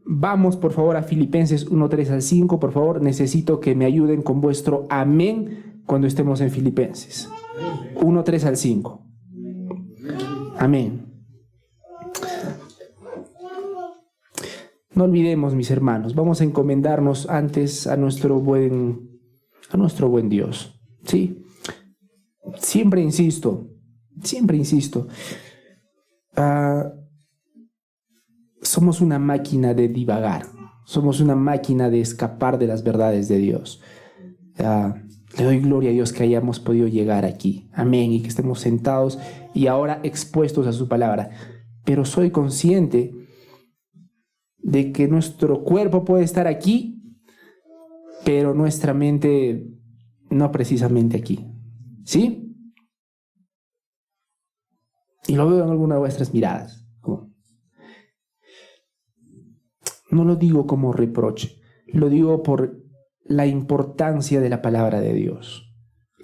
Vamos por favor a Filipenses 1:3 al 5. Por favor, necesito que me ayuden con vuestro amén cuando estemos en Filipenses 1:3 al 5. Amén. No olvidemos, mis hermanos, vamos a encomendarnos antes a nuestro buen Dios. ¿Sí? Siempre insisto. Somos una máquina de divagar. Somos una máquina de escapar de las verdades de Dios. Le doy gloria a Dios que hayamos podido llegar aquí. Amén. Y que estemos sentados y ahora expuestos a su palabra. Pero soy consciente de que nuestro cuerpo puede estar aquí, pero nuestra mente no precisamente aquí. ¿Sí? Y lo veo en alguna de vuestras miradas. No lo digo como reproche, lo digo por la importancia de la palabra de Dios.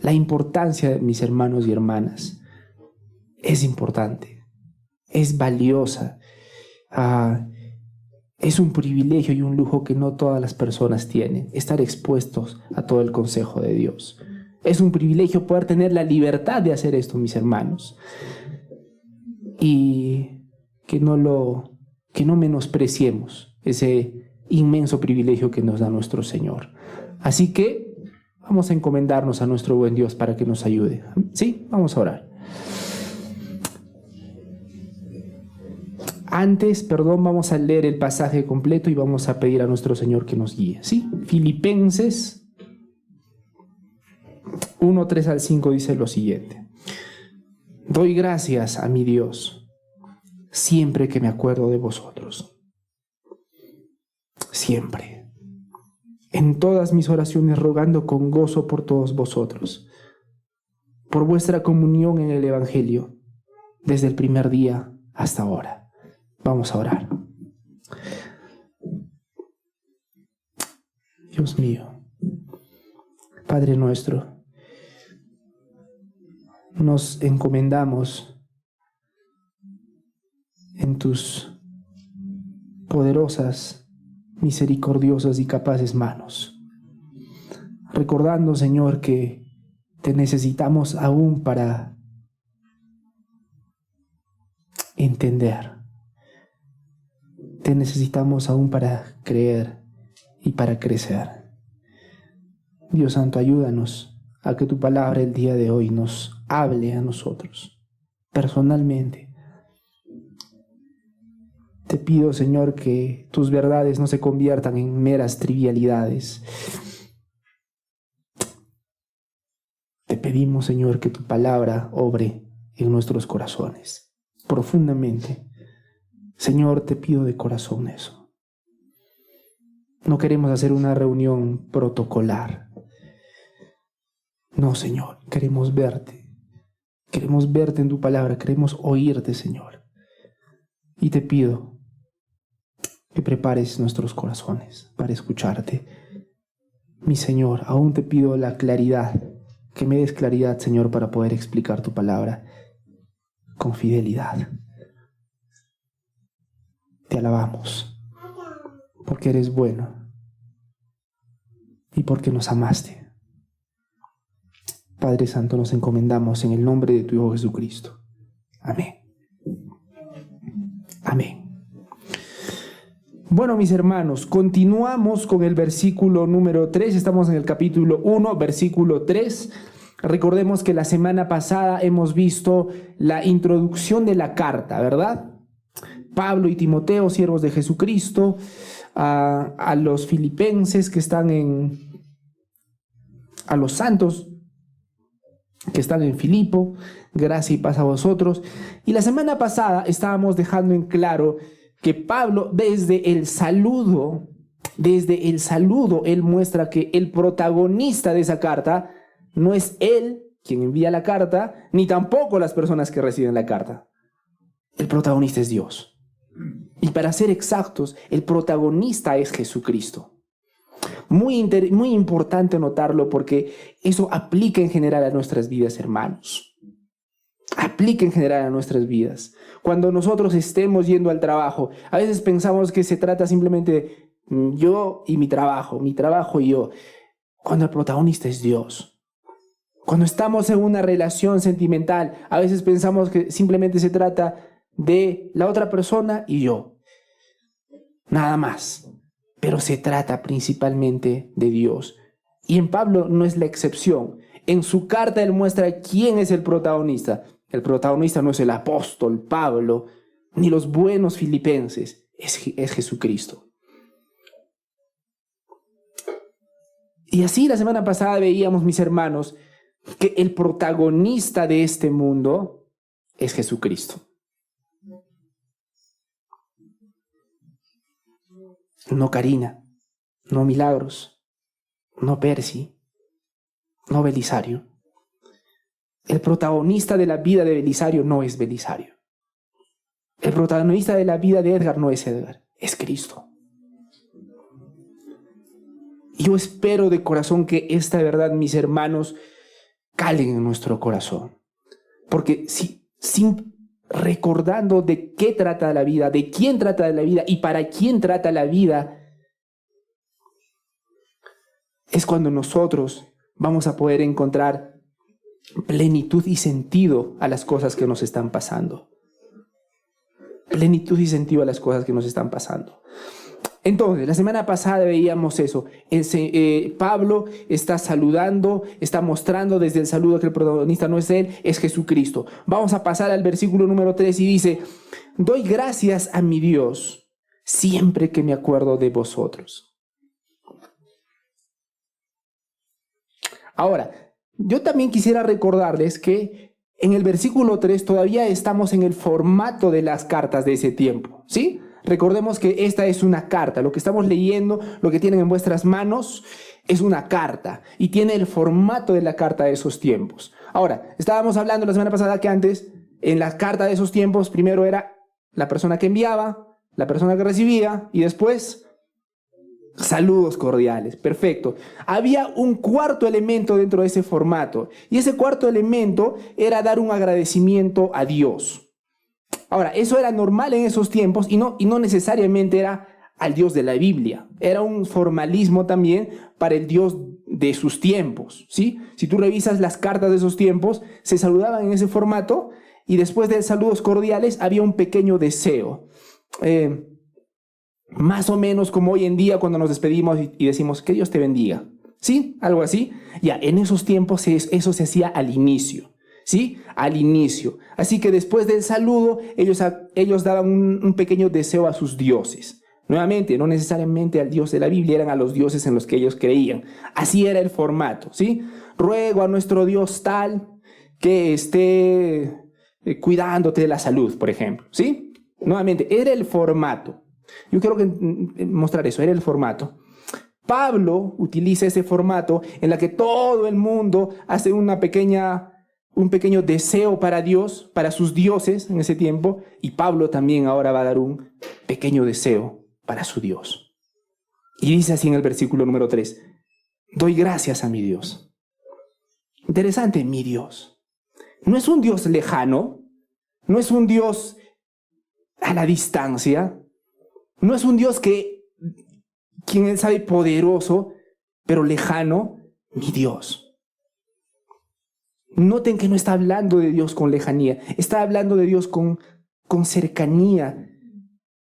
La importancia de mis hermanos y hermanas es importante, es valiosa. Es un privilegio y un lujo que no todas las personas tienen, estar expuestos a todo el consejo de Dios. Es un privilegio poder tener la libertad de hacer esto, mis hermanos. Y que no menospreciemos ese inmenso privilegio que nos da nuestro Señor. Así que vamos a encomendarnos a nuestro buen Dios para que nos ayude. ¿Sí? Vamos a orar. Antes, vamos a leer el pasaje completo y vamos a pedir a nuestro Señor que nos guíe. ¿Sí? Filipenses 1:3 al 5 dice lo siguiente. Doy gracias a mi Dios siempre que me acuerdo de vosotros. Siempre. En todas mis oraciones rogando con gozo por todos vosotros, por vuestra comunión en el Evangelio, desde el primer día hasta ahora. Vamos a orar. Dios mío, Padre nuestro, nos encomendamos en tus poderosas, misericordiosas y capaces manos, recordando, Señor, que te necesitamos aún para entender. Te necesitamos aún para creer y para crecer. Dios Santo, ayúdanos a que tu palabra el día de hoy nos hable a nosotros personalmente. Te pido, Señor, que tus verdades no se conviertan en meras trivialidades. Te pedimos, Señor, que tu palabra obre en nuestros corazones profundamente. Señor, te pido de corazón eso. No queremos hacer una reunión protocolar. No, Señor, queremos verte. Queremos verte en tu palabra, queremos oírte, Señor. Y te pido que prepares nuestros corazones para escucharte. Mi Señor, aún te pido la claridad, que me des claridad, Señor, para poder explicar tu palabra con fidelidad. Te alabamos, porque eres bueno y porque nos amaste. Padre Santo, nos encomendamos en el nombre de tu Hijo Jesucristo. Amén. Amén. Bueno, mis hermanos, continuamos con el versículo número 3. Estamos en el capítulo 1, versículo 3. Recordemos que la semana pasada hemos visto la introducción de la carta, ¿verdad? Pablo y Timoteo, siervos de Jesucristo, a los filipenses que están a los santos que están en Filipo, gracia y paz a vosotros. Y la semana pasada estábamos dejando en claro que Pablo, desde el saludo, él muestra que el protagonista de esa carta no es él quien envía la carta, ni tampoco las personas que reciben la carta. El protagonista es Dios. Y para ser exactos, el protagonista es Jesucristo. Muy importante notarlo porque eso aplica en general a nuestras vidas, hermanos. aplique en general a nuestras vidas. Cuando nosotros estemos yendo al trabajo, a veces pensamos que se trata simplemente de yo y mi trabajo y yo, cuando el protagonista es Dios. Cuando estamos en una relación sentimental, a veces pensamos que simplemente se trata de la otra persona y yo. Nada más. Pero se trata principalmente de Dios. Y en Pablo no es la excepción. En su carta él muestra quién es el protagonista. El protagonista no es el apóstol Pablo, ni los buenos filipenses, es Jesucristo. Y así la semana pasada veíamos, mis hermanos, que el protagonista de este mundo es Jesucristo. No Karina, no Milagros, no Percy, no Belisario. El protagonista de la vida de Belisario no es Belisario. El protagonista de la vida de Edgar no es Edgar, es Cristo. Yo espero de corazón que esta verdad, mis hermanos, calen en nuestro corazón. Porque sin recordando de qué trata la vida, de quién trata la vida y para quién trata la vida, es cuando nosotros vamos a poder encontrar plenitud y sentido a las cosas que nos están pasando. Plenitud y sentido a las cosas que nos están pasando. Entonces, la semana pasada veíamos eso. Pablo está saludando, está mostrando desde el saludo que el protagonista no es él, es Jesucristo. Vamos a pasar al versículo número 3 y dice: doy gracias a mi Dios siempre que me acuerdo de vosotros. Ahora, yo también quisiera recordarles que en el versículo 3 todavía estamos en el formato de las cartas de ese tiempo, ¿sí? Recordemos que esta es una carta. Lo que estamos leyendo, lo que tienen en vuestras manos, es una carta y tiene el formato de la carta de esos tiempos. Ahora, estábamos hablando la semana pasada que antes, en la carta de esos tiempos, primero era la persona que enviaba, la persona que recibía y después saludos cordiales. Perfecto. Había un cuarto elemento dentro de ese formato y ese cuarto elemento era dar un agradecimiento a Dios. Ahora, eso era normal en esos tiempos y no necesariamente era al Dios de la Biblia. Era un formalismo también para el Dios de sus tiempos, ¿sí? Si tú revisas las cartas de esos tiempos, se saludaban en ese formato y después de saludos cordiales había un pequeño deseo. Más o menos como hoy en día cuando nos despedimos y decimos que Dios te bendiga, ¿sí? Algo así. Ya, en esos tiempos eso se hacía al inicio. ¿Sí? Al inicio. Así que después del saludo, ellos daban un pequeño deseo a sus dioses. Nuevamente, no necesariamente al Dios de la Biblia, eran a los dioses en los que ellos creían. Así era el formato, ¿sí? Ruego a nuestro Dios tal que esté cuidándote de la salud, por ejemplo, ¿sí? Nuevamente, era el formato. Yo quiero mostrar eso, era el formato. Pablo utiliza ese formato en la que todo el mundo hace un pequeño deseo para Dios, para sus dioses en ese tiempo, y Pablo también ahora va a dar un pequeño deseo para su Dios. Y dice así en el versículo número 3, doy gracias a mi Dios. Interesante, mi Dios. No es un Dios lejano, no es un Dios a la distancia, no es un Dios quien él sabe poderoso, pero lejano, mi Dios. Noten que no está hablando de Dios con lejanía, está hablando de Dios con cercanía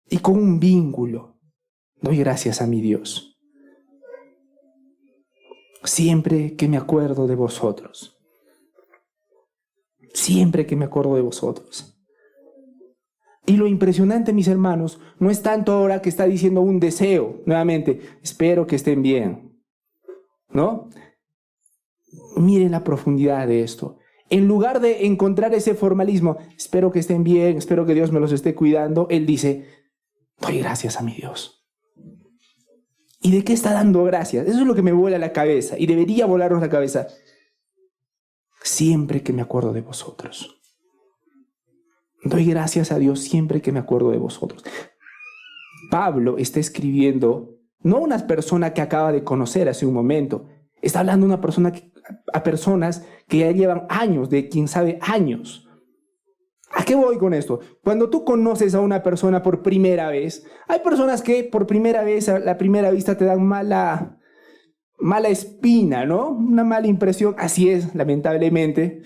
y con un vínculo. Doy gracias a mi Dios siempre que me acuerdo de vosotros. Siempre que me acuerdo de vosotros. Y lo impresionante, mis hermanos, no es tanto ahora que está diciendo un deseo, nuevamente, espero que estén bien, ¿no? Miren la profundidad de esto. En lugar de encontrar ese formalismo, espero que estén bien, espero que Dios me los esté cuidando, él dice, doy gracias a mi Dios. ¿Y de qué está dando gracias? Eso es lo que me vuela la cabeza y debería volarnos la cabeza. Siempre que me acuerdo de vosotros. Doy gracias a Dios siempre que me acuerdo de vosotros. Pablo está escribiendo, no a una persona que acaba de conocer hace un momento, está hablando a personas que ya llevan años, de quién sabe años. ¿A qué voy con esto? Cuando tú conoces a una persona por primera vez, hay personas que por primera vez, a la primera vista te dan mala espina, ¿no? Una mala impresión. Así es, lamentablemente.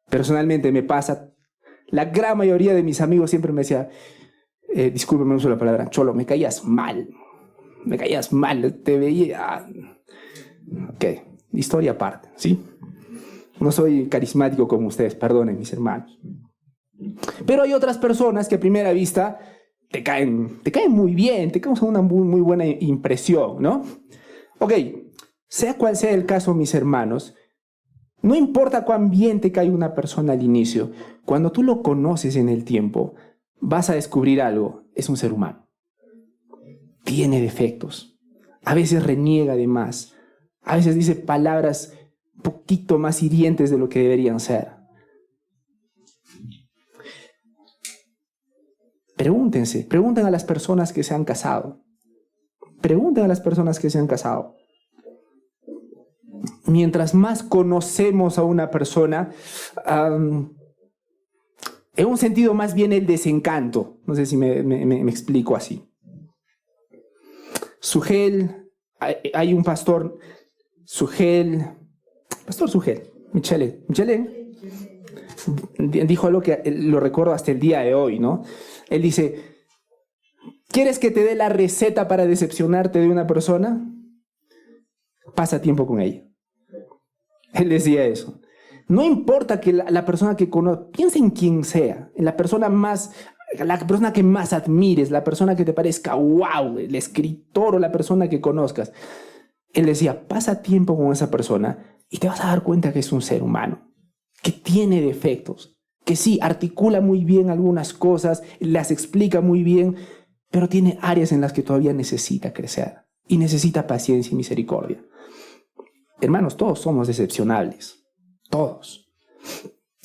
Personalmente me pasa. La gran mayoría de mis amigos siempre me decía, discúlpeme, no uso la palabra, cholo, me caías mal, te veía... Ok, historia aparte, ¿sí? No soy carismático como ustedes, perdonen mis hermanos. Pero hay otras personas que a primera vista te caen muy bien, te causan una muy buena impresión, ¿no? Ok, sea cual sea el caso, mis hermanos, no importa cuán bien te cae una persona al inicio, cuando tú lo conoces en el tiempo, vas a descubrir algo, es un ser humano. Tiene defectos, a veces reniega de más, a veces dice palabras un poquito más hirientes de lo que deberían ser. Pregunten a las personas que se han casado. Pregunten a las personas que se han casado. Mientras más conocemos a una persona, en un sentido más bien el desencanto. No sé si me explico así. Sugel, hay un pastor, Pastor Sugel, Michele, dijo algo que lo recuerdo hasta el día de hoy, ¿no? Él dice, ¿quieres que te dé la receta para decepcionarte de una persona? Pasa tiempo con ella. Él decía eso. No importa que la persona que conozca, piensa en quien sea, en la persona que más admires, la persona que te parezca wow, el escritor o la persona que conozcas. Él decía, pasa tiempo con esa persona y te vas a dar cuenta que es un ser humano, que tiene defectos, que sí, articula muy bien algunas cosas, las explica muy bien, pero tiene áreas en las que todavía necesita crecer y necesita paciencia y misericordia. Hermanos, todos somos decepcionables, todos.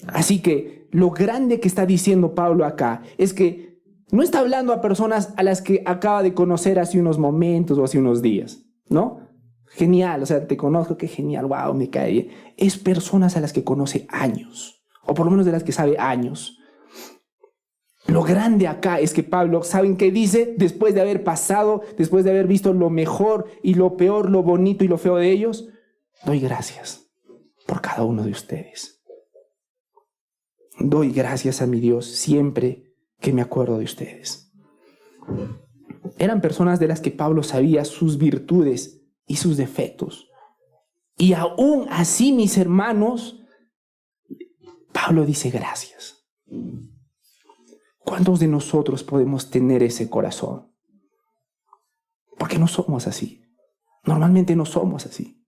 Así que lo grande que está diciendo Pablo acá es que no está hablando a personas a las que acaba de conocer hace unos momentos o hace unos días, ¿no? Genial, o sea, te conozco, qué genial, wow, me cae bien. Es personas a las que conoce años, o por lo menos de las que sabe años. Lo grande acá es que Pablo, ¿saben qué dice? Después de haber pasado, después de haber visto lo mejor y lo peor, lo bonito y lo feo de ellos, doy gracias por cada uno de ustedes. Doy gracias a mi Dios siempre que me acuerdo de ustedes. Eran personas de las que Pablo sabía sus virtudes y sus defectos. Y aún así, mis hermanos, Pablo dice gracias. ¿Cuántos de nosotros podemos tener ese corazón? Porque no somos así. Normalmente no somos así.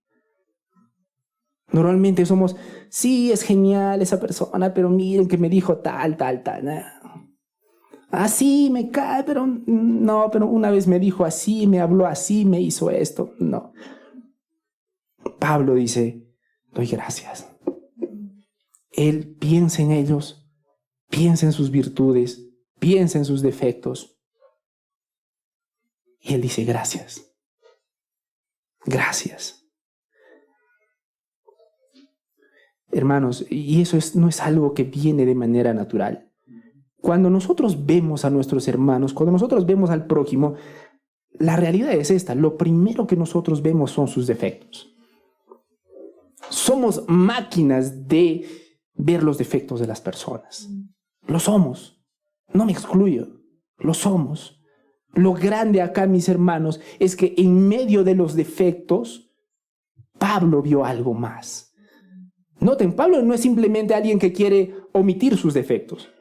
Normalmente somos, sí, es genial esa persona, pero miren que me dijo tal. Así me cae, pero no, pero una vez me dijo así, me habló así, me hizo esto. No. Pablo dice, doy gracias. Él piensa en ellos, piensa en sus virtudes, piensa en sus defectos. Y él dice, gracias. Gracias. Hermanos, y eso no es algo que viene de manera natural. Cuando nosotros vemos a nuestros hermanos, cuando nosotros vemos al prójimo, la realidad es esta. Lo primero que nosotros vemos son sus defectos. Somos máquinas de ver los defectos de las personas. Lo somos. No me excluyo. Lo somos. Lo grande acá, mis hermanos, es que en medio de los defectos, Pablo vio algo más. Noten, Pablo no es simplemente alguien que quiere omitir sus defectos.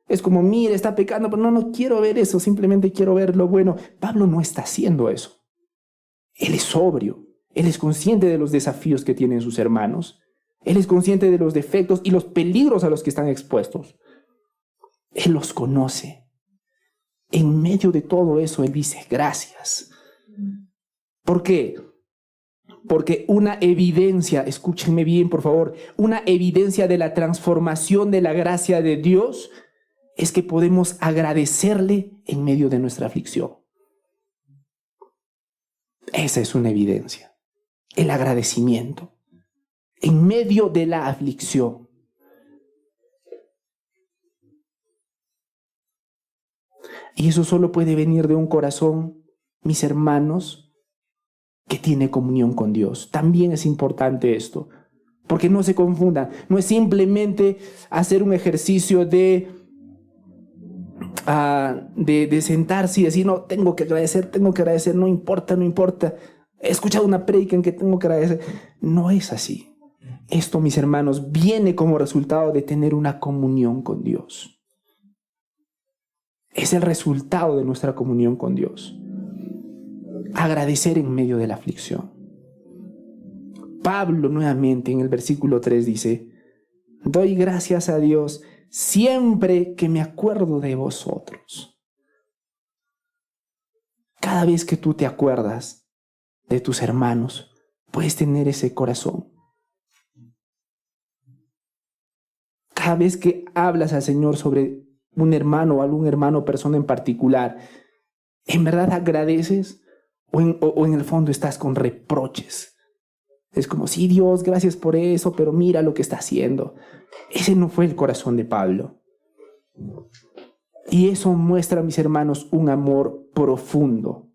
Es como, mire, está pecando, pero no quiero ver eso, simplemente quiero ver lo bueno. Pablo no está haciendo eso. Él es sobrio. Él es consciente de los desafíos que tienen sus hermanos. Él es consciente de los defectos y los peligros a los que están expuestos. Él los conoce. En medio de todo eso, él dice gracias. ¿Por qué? Porque una evidencia, escúchenme bien por favor, una evidencia de la transformación de la gracia de Dios es que podemos agradecerle en medio de nuestra aflicción. Esa es una evidencia, el agradecimiento en medio de la aflicción. Y eso solo puede venir de un corazón, mis hermanos, que tiene comunión con Dios. También es importante esto, porque no se confundan. No es simplemente hacer un ejercicio de sentarse y decir, no, tengo que agradecer, no importa, no importa. He escuchado una prédica en que tengo que agradecer. No es así. Esto, mis hermanos, viene como resultado de tener una comunión con Dios. Es el resultado de nuestra comunión con Dios. Agradecer en medio de la aflicción. Pablo nuevamente en el versículo 3 dice, doy gracias a Dios siempre que me acuerdo de vosotros. Cada vez que tú te acuerdas de tus hermanos, puedes tener ese corazón. Cada vez que hablas al Señor sobre un hermano o algún hermano o persona en particular, ¿en verdad agradeces o en el fondo estás con reproches? Es como, sí, Dios, gracias por eso, pero mira lo que está haciendo. Ese no fue el corazón de Pablo. Y eso muestra, mis hermanos, un amor profundo,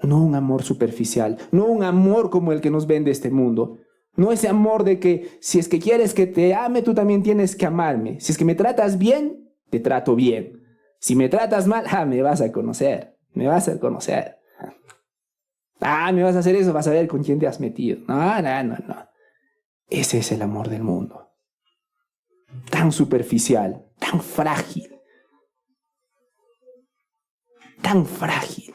no un amor superficial, no un amor como el que nos vende este mundo. No ese amor de que si es que quieres que te ame, tú también tienes que amarme. Si es que me tratas bien, te trato bien. Si me tratas mal, me vas a conocer. Me vas a conocer. Me vas a hacer eso, vas a ver con quién te has metido. No. Ese es el amor del mundo. Tan superficial, tan frágil. Tan frágil.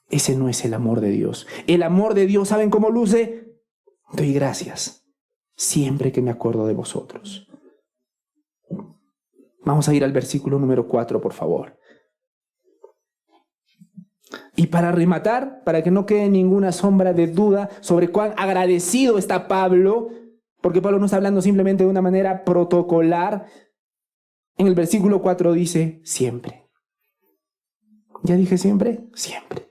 Ese no es el amor de Dios. El amor de Dios, ¿saben cómo luce? Doy gracias siempre que me acuerdo de vosotros. Vamos a ir al versículo número 4, por favor. Y para rematar, para que no quede ninguna sombra de duda sobre cuán agradecido está Pablo, porque Pablo no está hablando simplemente de una manera protocolar, en el versículo 4 dice, siempre. ¿Ya dije siempre? Siempre.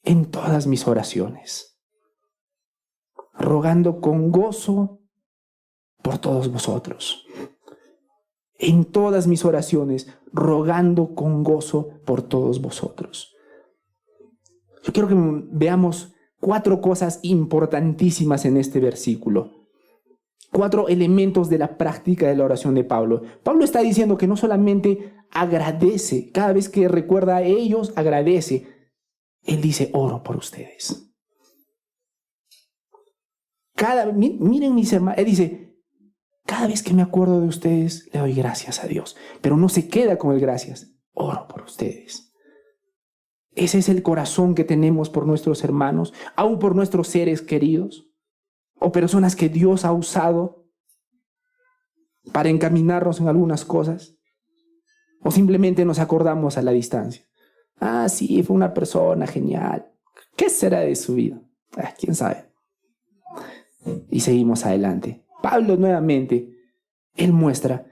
En todas mis oraciones, rogando con gozo por todos vosotros. En todas mis oraciones, rogando con gozo por todos vosotros. Yo quiero que veamos 4 cosas importantísimas en este versículo. 4 elementos de la práctica de la oración de Pablo. Pablo está diciendo que no solamente agradece, cada vez que recuerda a ellos, agradece. Él dice, oro por ustedes. Miren mis hermanos, él dice, cada vez que me acuerdo de ustedes, le doy gracias a Dios. Pero no se queda con el gracias. Oro por ustedes. Ese es el corazón que tenemos por nuestros hermanos, aún por nuestros seres queridos, o personas que Dios ha usado para encaminarnos en algunas cosas, o simplemente nos acordamos a la distancia. Sí, fue una persona genial. ¿Qué será de su vida? ¿Quién sabe? Y seguimos adelante. Pablo nuevamente, él muestra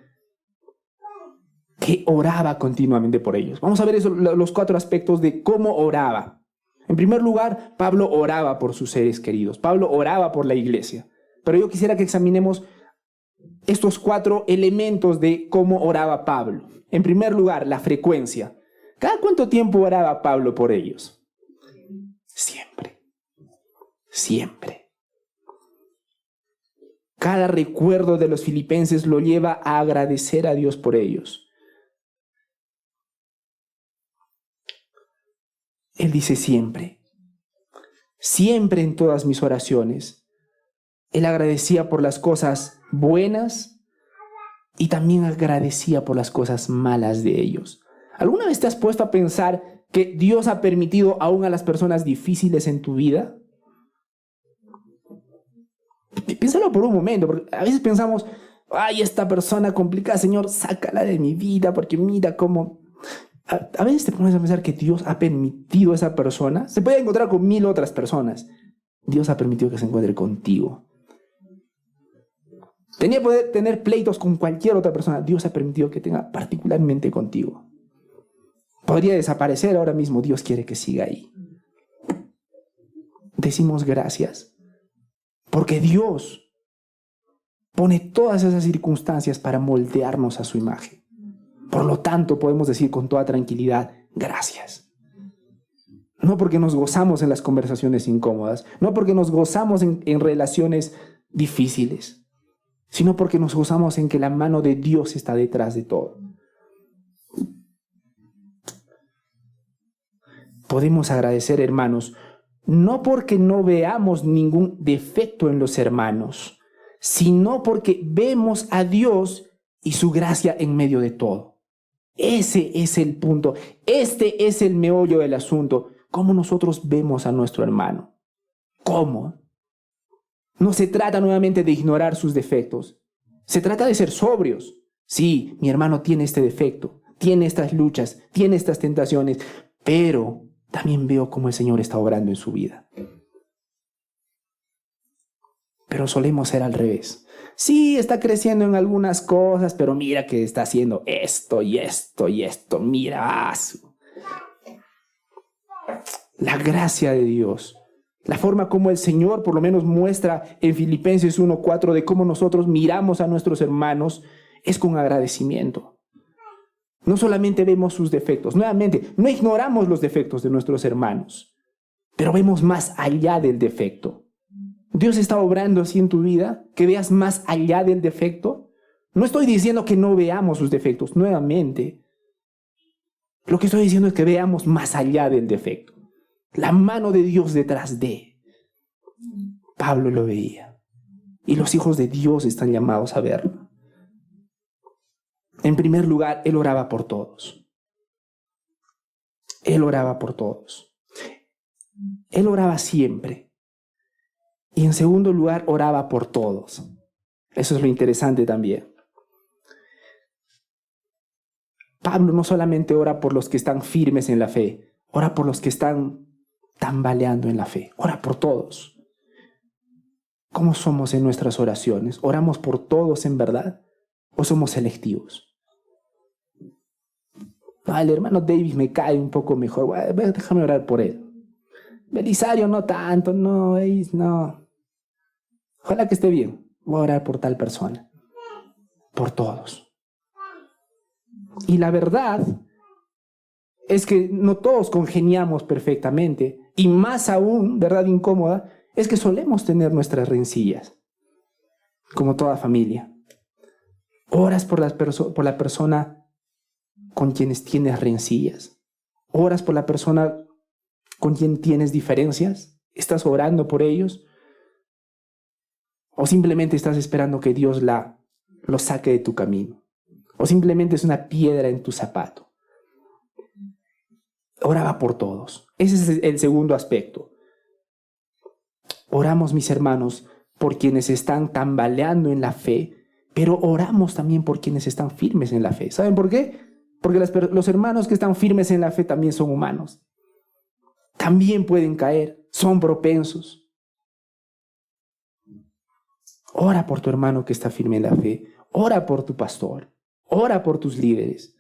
que oraba continuamente por ellos. Vamos a ver los 4 aspectos de cómo oraba. En primer lugar, Pablo oraba por sus seres queridos. Pablo oraba por la iglesia. Pero yo quisiera que examinemos estos 4 elementos de cómo oraba Pablo. En primer lugar, la frecuencia. ¿Cada cuánto tiempo oraba Pablo por ellos? Siempre. Siempre. Cada recuerdo de los filipenses lo lleva a agradecer a Dios por ellos. Él dice siempre. Siempre en todas mis oraciones. Él agradecía por las cosas buenas y también agradecía por las cosas malas de ellos. ¿Alguna vez te has puesto a pensar que Dios ha permitido aún a las personas difíciles en tu vida? Piénsalo por un momento, porque a veces pensamos, esta persona complicada, Señor, sácala de mi vida, porque mira cómo... A veces te pones a pensar que Dios ha permitido a esa persona. Se puede encontrar con 1000 otras personas. Dios ha permitido que se encuentre contigo. Tenía que poder tener pleitos con cualquier otra persona. Dios ha permitido que tenga particularmente contigo. Podría desaparecer ahora mismo. Dios quiere que siga ahí. Decimos gracias. Porque Dios pone todas esas circunstancias para moldearnos a su imagen. Por lo tanto, podemos decir con toda tranquilidad, gracias. No porque nos gozamos en las conversaciones incómodas, no porque nos gozamos en relaciones difíciles, sino porque nos gozamos en que la mano de Dios está detrás de todo. Podemos agradecer, hermanos, no porque no veamos ningún defecto en los hermanos, sino porque vemos a Dios y su gracia en medio de todo. Ese es el punto, este es el meollo del asunto. ¿Cómo nosotros vemos a nuestro hermano? ¿Cómo? No se trata nuevamente de ignorar sus defectos. Se trata de ser sobrios. Sí, mi hermano tiene este defecto, tiene estas luchas, tiene estas tentaciones, pero también veo cómo el Señor está obrando en su vida. Pero solemos ser al revés. Sí, está creciendo en algunas cosas, pero mira que está haciendo esto y esto y esto. Mira, la gracia de Dios, la forma como el Señor por lo menos muestra en Filipenses 1:4 de cómo nosotros miramos a nuestros hermanos, es con agradecimiento. No solamente vemos sus defectos, nuevamente, no ignoramos los defectos de nuestros hermanos, pero vemos más allá del defecto. Dios está obrando así en tu vida, que veas más allá del defecto. No estoy diciendo que no veamos sus defectos, nuevamente. Lo que estoy diciendo es que veamos más allá del defecto. La mano de Dios detrás de. Pablo lo veía. Y los hijos de Dios están llamados a verlo. En primer lugar, él oraba por todos. Él oraba por todos. Él oraba siempre. Y en segundo lugar, oraba por todos. Eso es lo interesante también. Pablo no solamente ora por los que están firmes en la fe, ora por los que están tambaleando en la fe. Ora por todos. ¿Cómo somos en nuestras oraciones? ¿Oramos por todos en verdad? ¿O somos selectivos? El hermano David me cae un poco mejor. Déjame orar por él. Belisario no tanto, no. Ojalá que esté bien. Voy a orar por tal persona. Por todos. Y la verdad es que no todos congeniamos perfectamente. Y más aún, verdad incómoda, es que solemos tener nuestras rencillas. Como toda familia. Oras por la persona con quienes tienes rencillas. Oras por la persona con quien tienes diferencias. ¿Estás orando por ellos? ¿O simplemente estás esperando que Dios lo saque de tu camino? ¿O simplemente es una piedra en tu zapato? Oraba por todos. Ese es el segundo aspecto. Oramos, mis hermanos, por quienes están tambaleando en la fe, pero oramos también por quienes están firmes en la fe. ¿Saben por qué? Porque los hermanos que están firmes en la fe también son humanos. También pueden caer, son propensos. Ora por tu hermano que está firme en la fe. Ora por tu pastor. Ora por tus líderes.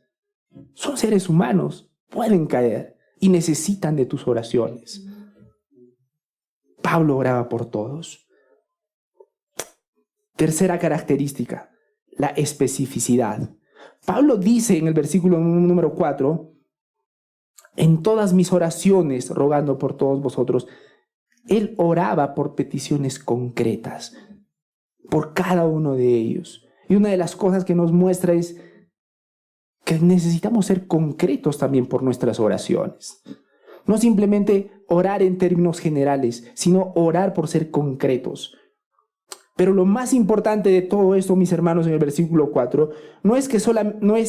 Son seres humanos, pueden caer y necesitan de tus oraciones. Pablo oraba por todos. Tercera característica, la especificidad. Pablo dice en el versículo número 4, en todas mis oraciones, rogando por todos vosotros, él oraba por peticiones concretas, por cada uno de ellos. Y una de las cosas que nos muestra es que necesitamos ser concretos también por nuestras oraciones. No simplemente orar en términos generales, sino orar por ser concretos. Pero lo más importante de todo esto, mis hermanos, en el versículo 4, no es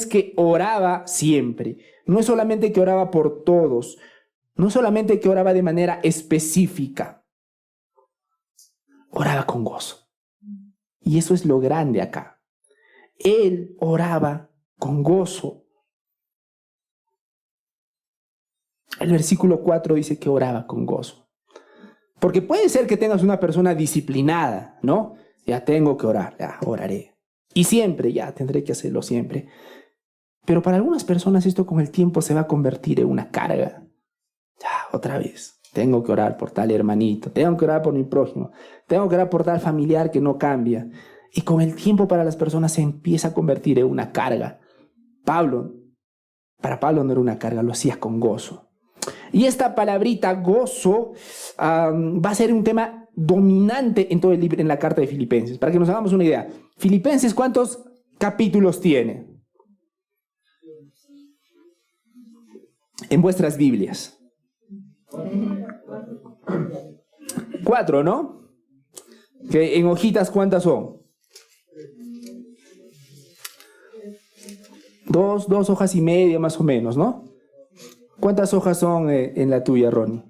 que oraba siempre, no es solamente que oraba por todos, no es solamente que oraba de manera específica, oraba con gozo. Y eso es lo grande acá. Él oraba con gozo. El versículo 4 dice que oraba con gozo. Porque puede ser que tengas una persona disciplinada, ¿no? Ya tengo que orar, ya oraré. Y siempre, ya tendré que hacerlo siempre. Pero para algunas personas esto con el tiempo se va a convertir en una carga. Ya, otra vez, tengo que orar por tal hermanito, tengo que orar por mi prójimo, tengo que orar por tal familiar que no cambia. Y con el tiempo para las personas se empieza a convertir en una carga. Para Pablo no era una carga, lo hacía con gozo. Y esta palabrita gozo va a ser un tema dominante en todo el libro, en la carta de Filipenses. Para que nos hagamos una idea, Filipenses, ¿cuántos capítulos tiene? En vuestras Biblias. 4, ¿no? Que en hojitas, ¿cuántas son? 2 hojas y media más o menos, ¿no? ¿Cuántas hojas son en la tuya, Ronnie?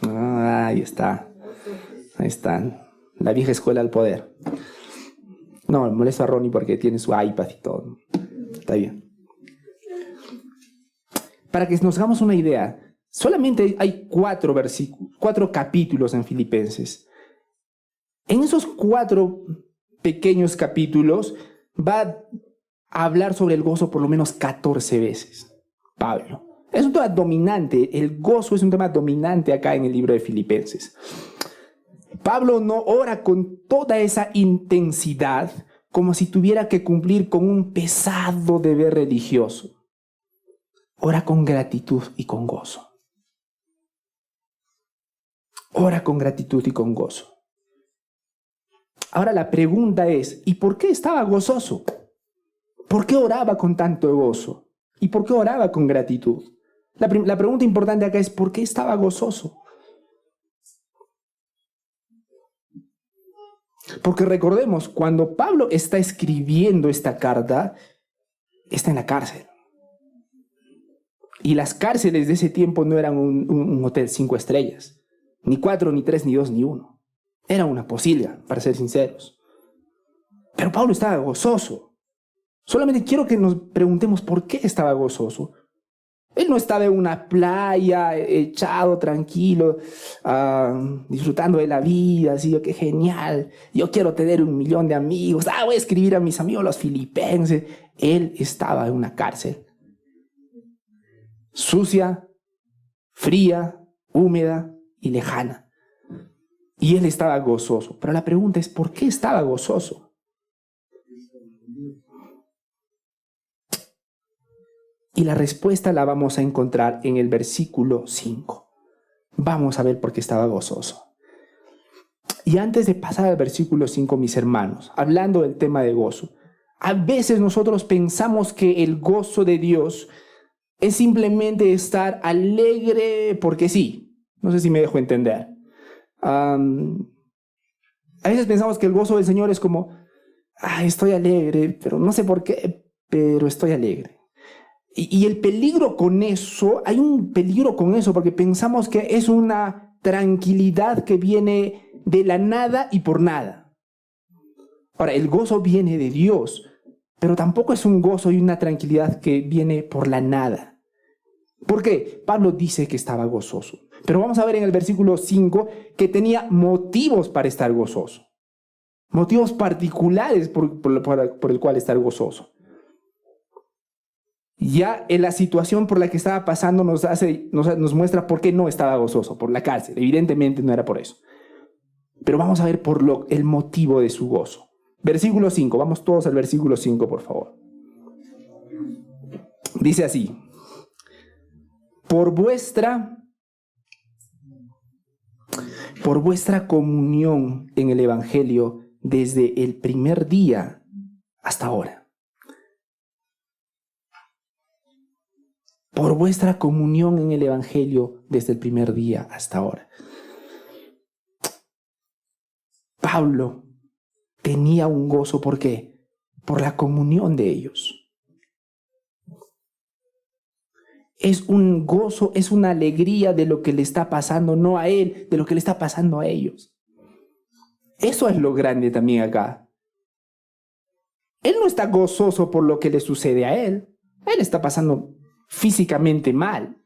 Ahí está. Ahí están. La vieja escuela al poder. No, molesto a Ronnie porque tiene su iPad y todo. Está bien. Para que nos hagamos una idea, solamente hay 4 capítulos en Filipenses. En esos 4 pequeños capítulos va a hablar sobre el gozo por lo menos 14 veces, Pablo. Es un tema dominante, el gozo es un tema dominante acá en el libro de Filipenses. Pablo no ora con toda esa intensidad como si tuviera que cumplir con un pesado deber religioso. Ora con gratitud y con gozo. Ora con gratitud y con gozo. Ahora la pregunta es, ¿y por qué estaba gozoso? ¿Por qué oraba con tanto gozo? ¿Y por qué oraba con gratitud? La pregunta importante acá es, ¿por qué estaba gozoso? Porque recordemos, cuando Pablo está escribiendo esta carta, está en la cárcel. Y las cárceles de ese tiempo no eran un hotel 5 estrellas. Ni 4, ni 3, ni 2, ni 1. Era una posilga, para ser sinceros. Pero Pablo estaba gozoso. Solamente quiero que nos preguntemos por qué estaba gozoso. Él no estaba en una playa, echado, tranquilo, disfrutando de la vida, así, qué genial. Yo quiero tener 1 millón de amigos. Voy a escribir a mis amigos los filipenses. Él estaba en una cárcel. Sucia, fría, húmeda y lejana. Y él estaba gozoso. Pero la pregunta es, ¿por qué estaba gozoso? Y la respuesta la vamos a encontrar en el versículo 5. Vamos a ver por qué estaba gozoso. Y antes de pasar al versículo 5, mis hermanos, hablando del tema de gozo, a veces nosotros pensamos que el gozo de Dios es simplemente estar alegre porque sí. No sé si me dejo entender. A veces pensamos que el gozo del Señor es como, estoy alegre, pero no sé por qué, pero estoy alegre. Y el peligro con eso, hay un peligro con eso, porque pensamos que es una tranquilidad que viene de la nada y por nada. Ahora, el gozo viene de Dios, pero tampoco es un gozo y una tranquilidad que viene por la nada. ¿Por qué? Pablo dice que estaba gozoso, pero vamos a ver en el versículo 5 que tenía motivos para estar gozoso. Motivos particulares por el cual estar gozoso. Ya en la situación por la que estaba pasando nos muestra por qué no estaba gozoso, por la cárcel. Evidentemente no era por eso. Pero vamos a ver el motivo de su gozo. Versículo 5, vamos todos al versículo 5, por favor. Dice así: por vuestra comunión en el Evangelio desde el primer día hasta ahora. Por vuestra comunión en el Evangelio desde el primer día hasta ahora. Pablo tenía un gozo, ¿por qué? Por la comunión de ellos. Es un gozo, es una alegría de lo que le está pasando, no a él, de lo que le está pasando a ellos. Eso es lo grande también acá. Él no está gozoso por lo que le sucede a él. Él está pasando físicamente mal.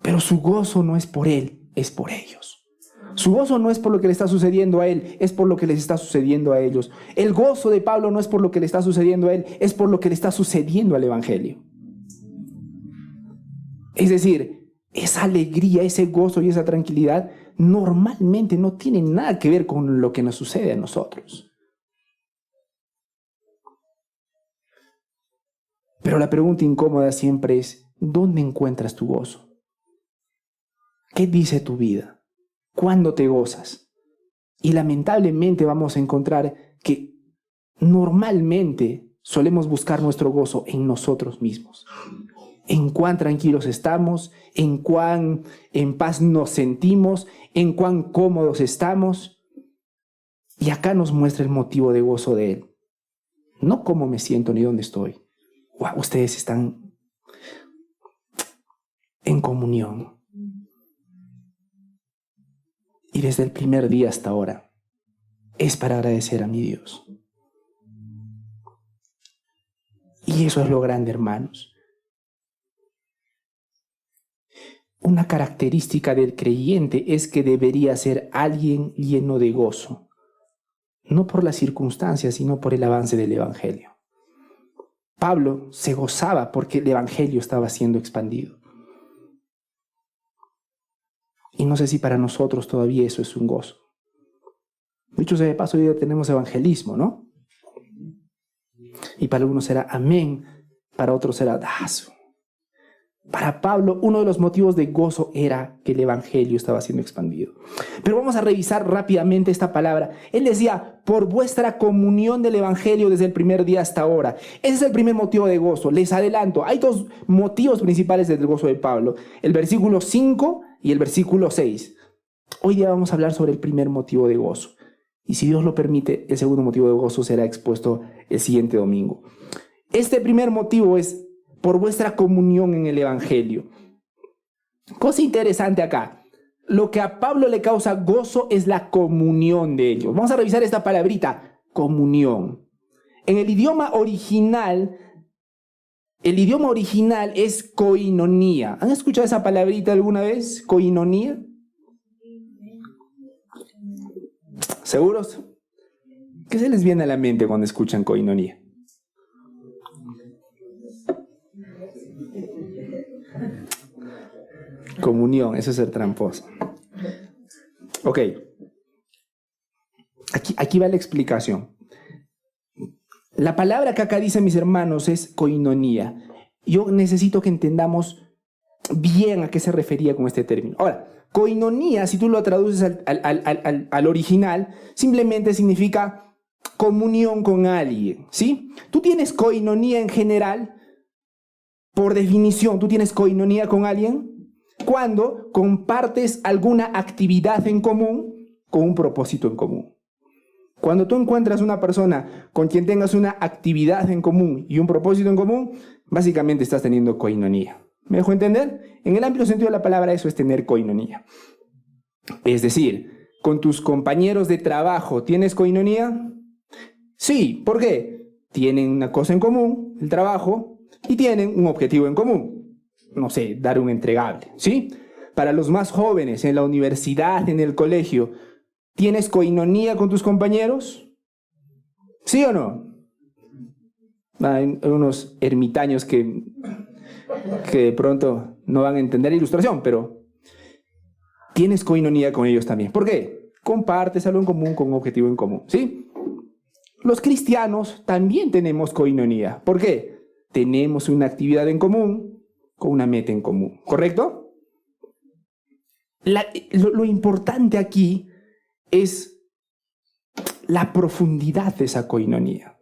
Pero su gozo no es por él, es por ellos. Su gozo no es por lo que le está sucediendo a él, es por lo que les está sucediendo a ellos. El gozo de Pablo no es por lo que le está sucediendo a él, es por lo que le está sucediendo al Evangelio. Es decir, esa alegría, ese gozo y esa tranquilidad normalmente no tienen nada que ver con lo que nos sucede a nosotros. Pero la pregunta incómoda siempre es, ¿dónde encuentras tu gozo? ¿Qué dice tu vida? ¿Cuándo te gozas? Y lamentablemente vamos a encontrar que normalmente solemos buscar nuestro gozo en nosotros mismos. En cuán tranquilos estamos, en cuán en paz nos sentimos, en cuán cómodos estamos. Y acá nos muestra el motivo de gozo de Él. No cómo me siento ni dónde estoy. Wow, ustedes están en comunión. Y desde el primer día hasta ahora es para agradecer a mi Dios. Y eso es lo grande, hermanos. Una característica del creyente es que debería ser alguien lleno de gozo, no por las circunstancias, sino por el avance del Evangelio. Pablo se gozaba porque el Evangelio estaba siendo expandido. Y no sé si para nosotros todavía eso es un gozo. Dicho sea de paso, hoy día tenemos evangelismo, ¿no? Y para algunos será amén, para otros será dazo. Para Pablo, uno de los motivos de gozo era que el Evangelio estaba siendo expandido. Pero vamos a revisar rápidamente esta palabra. Él decía, por vuestra comunión del Evangelio desde el primer día hasta ahora. Ese es el primer motivo de gozo. Les adelanto, hay dos motivos principales del gozo de Pablo. El versículo 5 y el versículo 6. Hoy día vamos a hablar sobre el primer motivo de gozo. Y si Dios lo permite, el segundo motivo de gozo será expuesto el siguiente domingo. Este primer motivo es por vuestra comunión en el Evangelio. Cosa interesante acá. Lo que a Pablo le causa gozo es la comunión de ellos. Vamos a revisar esta palabrita, comunión. En el idioma original es koinonía. ¿Han escuchado esa palabrita alguna vez? Koinonía. ¿Seguros? ¿Qué se les viene a la mente cuando escuchan koinonía? Comunión, eso es ser tramposo. Ok. Aquí va la explicación. La palabra que acá dice, mis hermanos, es koinonía. Yo necesito que entendamos bien a qué se refería con este término. Ahora, koinonía, si tú lo traduces al original, simplemente significa comunión con alguien, ¿sí? Tú tienes koinonía en general, por definición, tú tienes koinonía con alguien cuando compartes alguna actividad en común con un propósito en común. Cuando tú encuentras una persona con quien tengas una actividad en común y un propósito en común, básicamente estás teniendo koinonía. ¿Me dejo entender? En el amplio sentido de la palabra, eso es tener koinonía. Es decir, con tus compañeros de trabajo, ¿tienes koinonía? Sí, ¿por qué? Tienen una cosa en común, el trabajo, y tienen un objetivo en común. No sé, dar un entregable, ¿sí? Para los más jóvenes, en la universidad, en el colegio, ¿tienes koinonía con tus compañeros? ¿Sí o no? Hay unos ermitaños que de pronto no van a entender la ilustración, pero tienes koinonía con ellos también. ¿Por qué? Compartes algo en común con un objetivo en común, ¿sí? Los cristianos también tenemos koinonía. ¿Por qué? Tenemos una actividad en común con una meta en común, ¿correcto? Lo importante aquí es la profundidad de esa koinonía.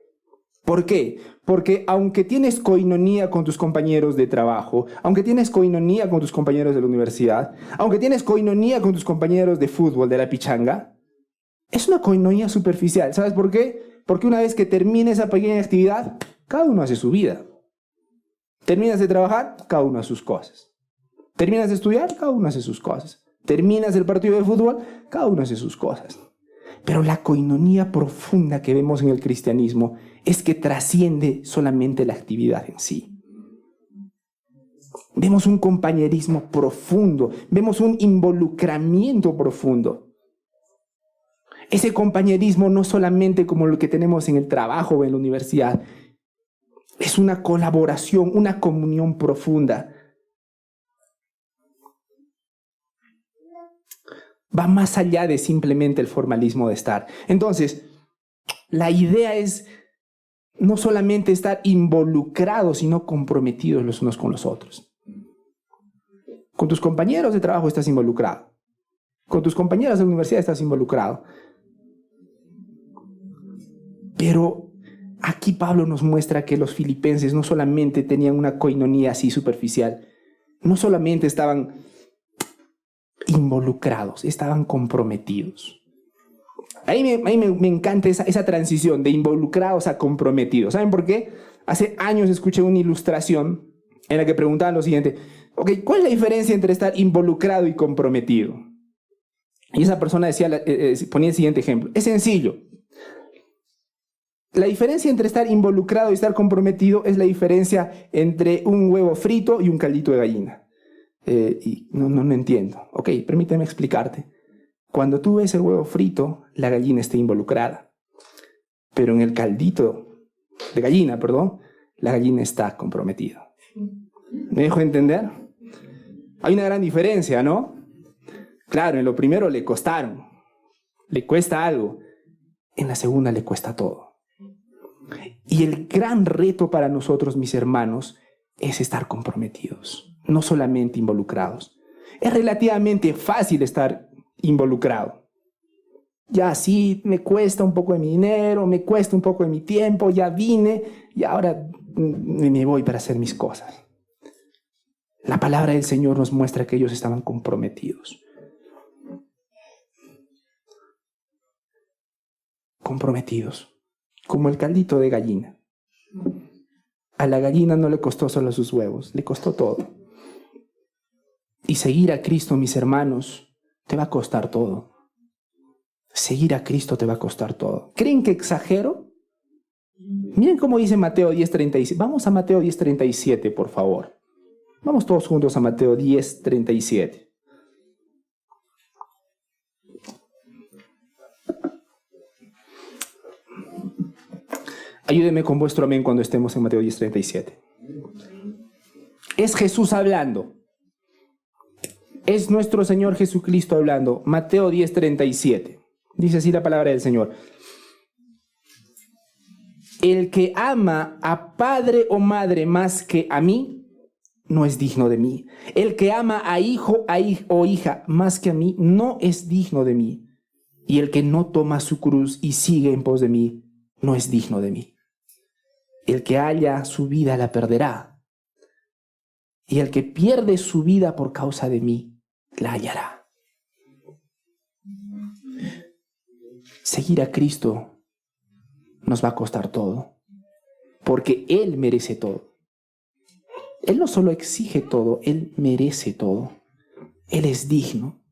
¿Por qué? Porque aunque tienes koinonía con tus compañeros de trabajo, aunque tienes koinonía con tus compañeros de la universidad, aunque tienes koinonía con tus compañeros de fútbol, de la pichanga, es una koinonía superficial. ¿Sabes por qué? Porque una vez que termine esa pequeña actividad, cada uno hace su vida. Terminas de trabajar, cada uno hace sus cosas. Terminas de estudiar, cada uno hace sus cosas. Terminas el partido de fútbol, cada uno hace sus cosas. Pero la koinonía profunda que vemos en el cristianismo es que trasciende solamente la actividad en sí. Vemos un compañerismo profundo, vemos un involucramiento profundo. Ese compañerismo no solamente como lo que tenemos en el trabajo o en la universidad, es una colaboración, una comunión profunda. Va más allá de simplemente el formalismo de estar. Entonces, la idea es no solamente estar involucrados, sino comprometidos los unos con los otros. Con tus compañeros de trabajo estás involucrado. Con tus compañeros de la universidad estás involucrado. Pero aquí Pablo nos muestra que los filipenses no solamente tenían una coinonía así superficial, no solamente estaban involucrados, estaban comprometidos. A mí me encanta esa transición de involucrados a comprometidos. ¿Saben por qué? Hace años escuché una ilustración en la que preguntaban lo siguiente: ok, ¿cuál es la diferencia entre estar involucrado y comprometido? Y esa persona decía, ponía el siguiente ejemplo. Es sencillo. La diferencia entre estar involucrado y estar comprometido es la diferencia entre un huevo frito y un caldito de gallina. Y no entiendo. Ok, permíteme explicarte. Cuando tú ves el huevo frito, la gallina está involucrada. Pero en el caldito de gallina, la gallina está comprometida. ¿Me dejo entender? Hay una gran diferencia, ¿no? Claro, en lo primero le costaron. Le cuesta algo. En la segunda le cuesta todo. Y el gran reto para nosotros, mis hermanos, es estar comprometidos, no solamente involucrados. Es relativamente fácil estar involucrado. Ya sí, me cuesta un poco de mi dinero, me cuesta un poco de mi tiempo, ya vine y ahora me voy para hacer mis cosas. La palabra del Señor nos muestra que ellos estaban comprometidos. Comprometidos, como el caldito de gallina. A la gallina no le costó solo sus huevos, le costó todo. Y seguir a Cristo, mis hermanos, te va a costar todo. Seguir a Cristo te va a costar todo. ¿Creen que exagero? Miren cómo dice Mateo 10:37. Vamos a Mateo 10:37, por favor. Vamos todos juntos a Mateo 10:37. Ayúdeme con vuestro amén cuando estemos en Mateo 10:37. Es Jesús hablando. Es nuestro Señor Jesucristo hablando. Mateo 10:37. Dice así la palabra del Señor. El que ama a padre o madre más que a mí, no es digno de mí. El que ama a hijo o hija más que a mí, no es digno de mí. Y el que no toma su cruz y sigue en pos de mí, no es digno de mí. El que halla su vida la perderá. Y el que pierde su vida por causa de mí, la hallará. Seguir a Cristo nos va a costar todo, porque Él merece todo. Él no solo exige todo, Él merece todo. Él es digno.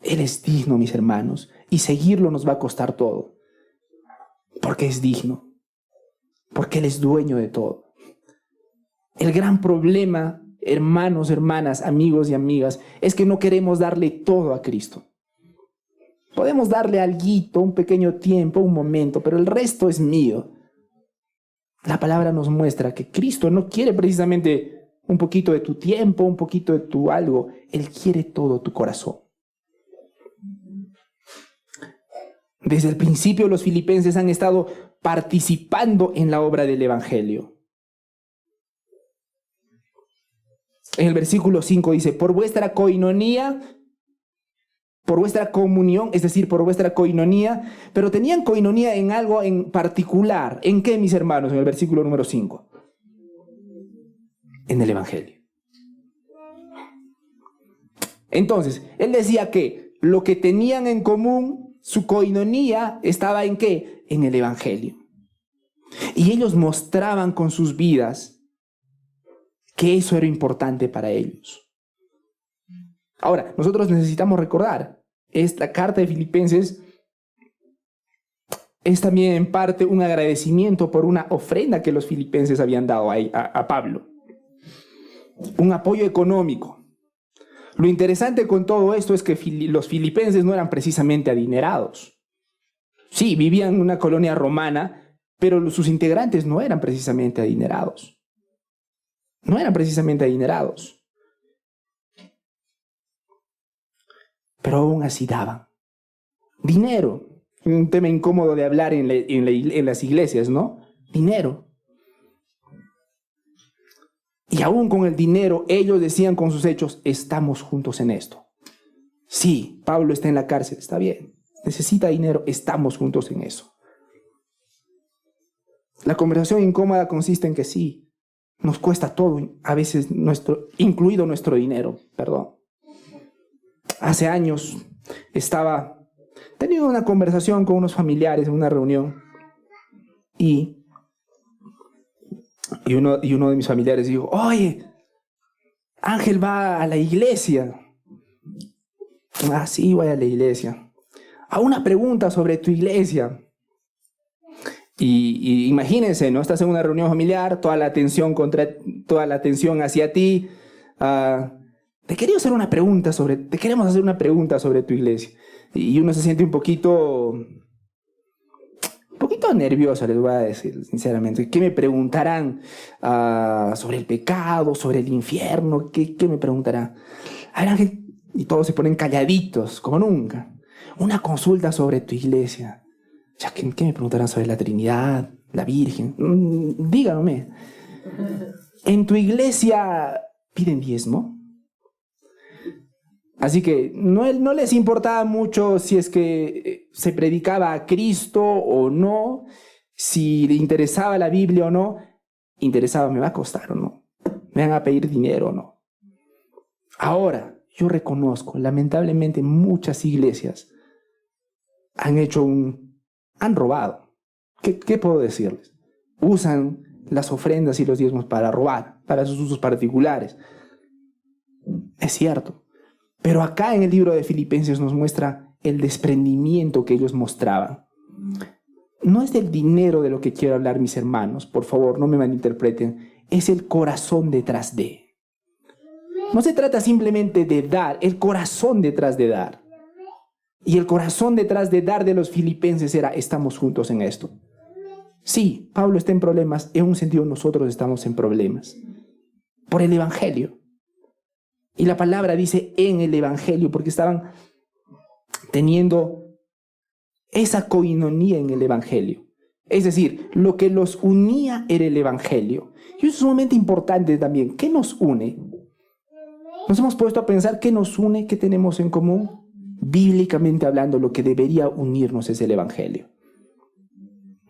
Él es digno, mis hermanos, y seguirlo nos va a costar todo, porque es digno, porque Él es dueño de todo. El gran problema, hermanos, hermanas, amigos y amigas, es que no queremos darle todo a Cristo. Podemos darle alguito, un pequeño tiempo, un momento, pero el resto es mío. La palabra nos muestra que Cristo no quiere precisamente un poquito de tu tiempo, un poquito de tu algo. Él quiere todo tu corazón. Desde el principio los filipenses han estado participando en la obra del Evangelio. En el versículo 5 dice, por vuestra coinonía, por vuestra comunión, es decir, por vuestra coinonía, pero tenían coinonía en algo en particular. ¿En qué, mis hermanos? En el versículo número 5. En el Evangelio. Entonces, él decía que lo que tenían en común, su coinonía, estaba ¿en qué? En el Evangelio. Y ellos mostraban con sus vidas que eso era importante para ellos. Ahora, nosotros necesitamos recordar, esta carta de Filipenses es también en parte un agradecimiento por una ofrenda que los filipenses habían dado a Pablo. Un apoyo económico. Lo interesante con todo esto es que los filipenses no eran precisamente adinerados. Sí, vivían en una colonia romana, pero sus integrantes no eran precisamente adinerados. No eran precisamente adinerados. Pero aún así daban dinero. un tema incómodo de hablar en las iglesias, ¿no? Dinero. Y aún con el dinero, ellos decían con sus hechos, estamos juntos en esto. Sí, Pablo está en la cárcel, está bien. Necesita dinero, estamos juntos en eso. La conversación incómoda consiste en que sí, nos cuesta todo, a veces incluido nuestro dinero, perdón. Hace años estaba teniendo una conversación con unos familiares en una reunión y uno de mis familiares dijo, oye, Ángel va a la iglesia. Ah, sí, voy a la iglesia. A una pregunta sobre tu iglesia. Y imagínense, ¿no? Estás en una reunión familiar, toda la atención hacia ti. Te queremos hacer una pregunta sobre tu iglesia. Y uno se siente un poquito nervioso, les voy a decir sinceramente. ¿Qué me preguntarán sobre el pecado, sobre el infierno? ¿Qué me preguntarán? A ver, Ángel, y todos se ponen calladitos, como nunca. Una consulta sobre tu iglesia. Ya, ¿qué me preguntarán sobre la Trinidad, la Virgen? Díganme. ¿En tu iglesia piden diezmo? Así que no les importaba mucho si es que se predicaba a Cristo o no, si le interesaba la Biblia o no. Interesaba, ¿me va a costar o no? ¿Me van a pedir dinero o no? Ahora, yo reconozco, lamentablemente muchas iglesias han robado. ¿Qué puedo decirles? Usan las ofrendas y los diezmos para robar, para sus usos particulares. Es cierto. Pero acá en el libro de Filipenses nos muestra el desprendimiento que ellos mostraban. No es del dinero de lo que quiero hablar, mis hermanos. Por favor, no me malinterpreten. Es el corazón detrás de. No se trata simplemente de dar, el corazón detrás de dar. Y el corazón detrás de dar de los filipenses era, estamos juntos en esto. Sí, Pablo está en problemas. En un sentido, nosotros estamos en problemas. Por el evangelio. Y la palabra dice en el evangelio, porque estaban teniendo esa coinonía en el evangelio. Es decir, lo que los unía era el evangelio. Y eso es sumamente importante también. ¿Qué nos une? Nos hemos puesto a pensar qué nos une, qué tenemos en común. Bíblicamente hablando, lo que debería unirnos es el evangelio.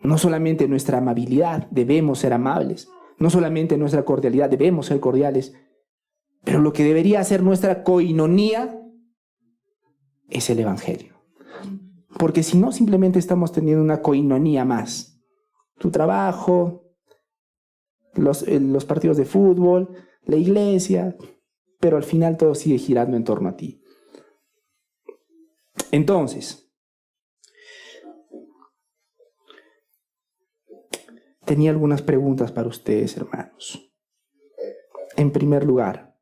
No solamente nuestra amabilidad, debemos ser amables. No solamente nuestra cordialidad, debemos ser cordiales. Pero lo que debería ser nuestra coinonía es el evangelio. Porque si no, simplemente estamos teniendo una coinonía más. Tu trabajo, los partidos de fútbol, la iglesia, pero al final todo sigue girando en torno a ti. Entonces, tenía algunas preguntas para ustedes, hermanos. En primer lugar,